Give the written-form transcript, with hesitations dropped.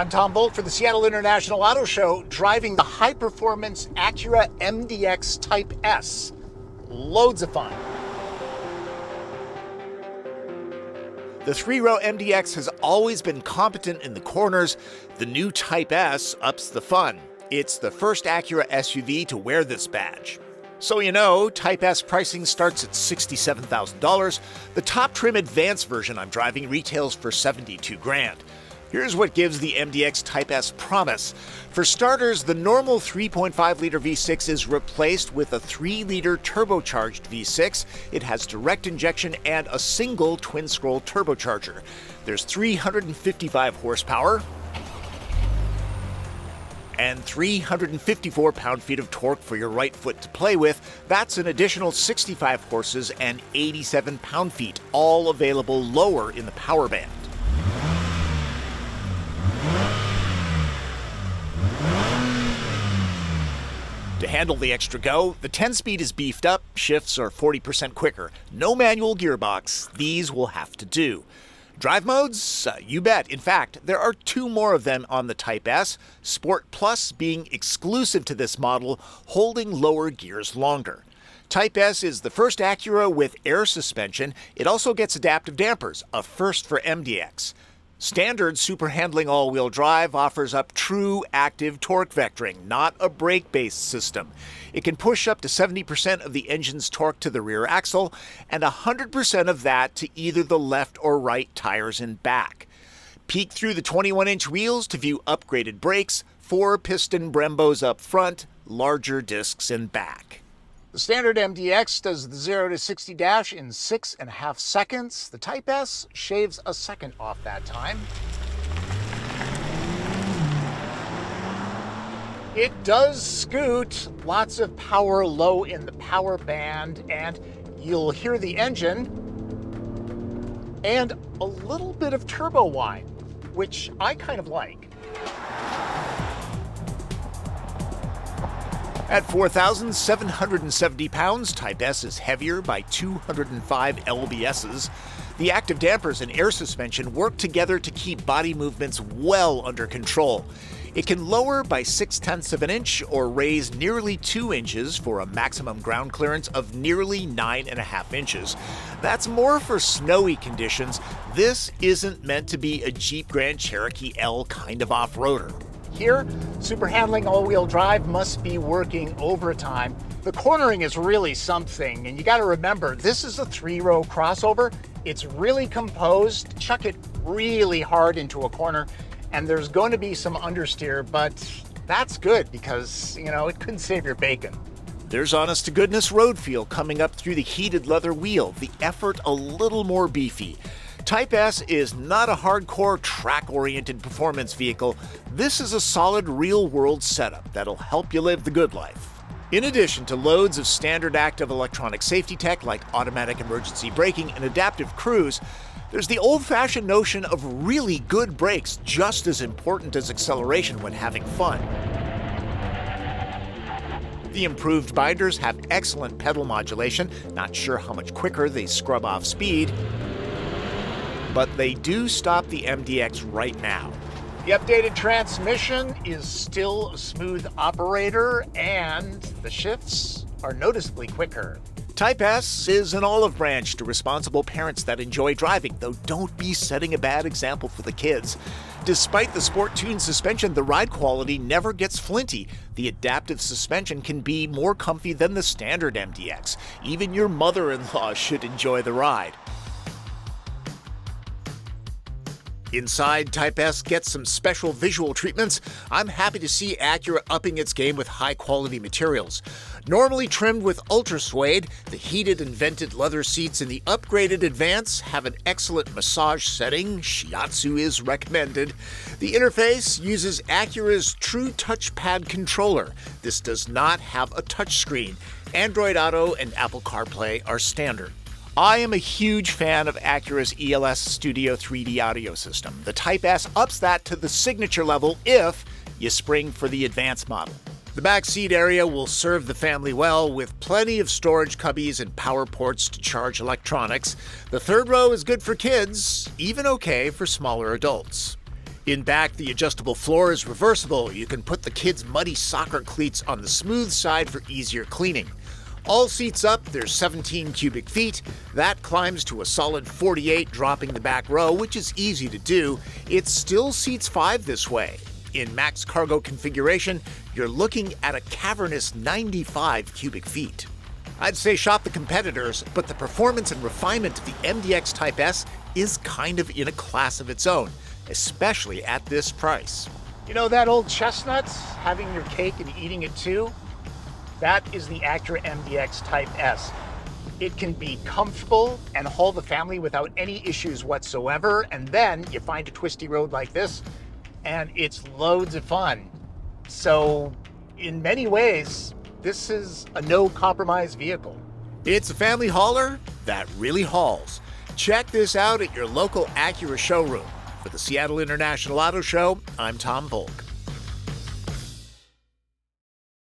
I'm Tom Voelk for the Seattle International Auto Show, driving the high-performance Acura MDX Type S. Loads of fun. The three-row MDX has always been competent in the corners. The new Type S ups the fun. It's the first Acura SUV to wear this badge. So you know, Type S pricing starts at $67,000. The top trim Advance version I'm driving retails for $72,000. Here's what gives the MDX Type S promise. For starters, the normal 3.5-liter V6 is replaced with a 3-liter turbocharged V6. It has direct injection and a single twin-scroll turbocharger. There's 355 horsepower and 354 pound-feet of torque for your right foot to play with. That's an additional 65 horses and 87 pound-feet, all available lower in the power band. To handle the extra go, the 10-speed is beefed up, shifts are 40% quicker. No manual gearbox, these will have to do. Drive modes? You bet. In fact, there are 2 more of them on the Type S, Sport Plus being exclusive to this model, holding lower gears longer. Type S is the first Acura with air suspension. It also gets adaptive dampers, a first for MDX. Standard super handling all-wheel drive offers up true active torque vectoring, not a brake-based system. It can push up to 70% of the engine's torque to the rear axle and 100% of that to either the left or right tires and back. Peek through the 21-inch wheels to view upgraded brakes, 4-piston Brembos up front, larger discs in back. The standard MDX does the 0 to 60 dash in 6.5 seconds. The Type S shaves a second off that time. It does scoot, lots of power low in the power band, and you'll hear the engine and a little bit of turbo whine, which I kind of like. At 4,770 pounds, Type S is heavier by 205 lbs's. The active dampers and air suspension work together to keep body movements well under control. It can lower by 0.6 of an inch or raise nearly 2 inches for a maximum ground clearance of nearly 9.5 inches. That's more for snowy conditions. This isn't meant to be a Jeep Grand Cherokee L kind of off-roader. Here, super handling all-wheel drive must be working overtime. The cornering is really something, and you got to remember, this is a 3-row crossover. It's really composed. Chuck it really hard into a corner, and there's going to be some understeer, but that's good because, you know, it could save your bacon. There's honest-to-goodness road feel coming up through the heated leather wheel, the effort a little more beefy. Type S is not a hardcore, track-oriented performance vehicle. This is a solid real-world setup that'll help you live the good life. In addition to loads of standard active electronic safety tech like automatic emergency braking and adaptive cruise, there's the old-fashioned notion of really good brakes just as important as acceleration when having fun. The improved binders have excellent pedal modulation, not sure how much quicker they scrub off speed, but they do stop the MDX right now. The updated transmission is still a smooth operator, and the shifts are noticeably quicker. Type S is an olive branch to responsible parents that enjoy driving, though don't be setting a bad example for the kids. Despite the sport-tuned suspension, the ride quality never gets flinty. The adaptive suspension can be more comfy than the standard MDX. Even your mother-in-law should enjoy the ride. Inside, Type S gets some special visual treatments. I'm happy to see Acura upping its game with high-quality materials. Normally trimmed with ultra suede, the heated and vented leather seats in the upgraded Advance have an excellent massage setting. Shiatsu is recommended. The interface uses Acura's True Touchpad controller. This does not have a touchscreen. Android Auto and Apple CarPlay are standard. I am a huge fan of Acura's ELS Studio 3D audio system. The Type S ups that to the signature level if you spring for the Advance model. The back seat area will serve the family well, with plenty of storage cubbies and power ports to charge electronics. The third row is good for kids, even okay for smaller adults. In back, the adjustable floor is reversible. You can put the kids' muddy soccer cleats on the smooth side for easier cleaning. All seats up, there's 17 cubic feet. That climbs to a solid 48, dropping the back row, which is easy to do. It still seats 5 this way. In max cargo configuration, you're looking at a cavernous 95 cubic feet. I'd say shop the competitors, but the performance and refinement of the MDX Type S is kind of in a class of its own, especially at this price. You know that old chestnut, having your cake and eating it too? That is the Acura MDX Type S. It can be comfortable and haul the family without any issues whatsoever, and then you find a twisty road like this, and it's loads of fun. So, in many ways, this is a no-compromise vehicle. It's a family hauler that really hauls. Check this out at your local Acura showroom. For the Seattle International Auto Show, I'm Tom Voelk.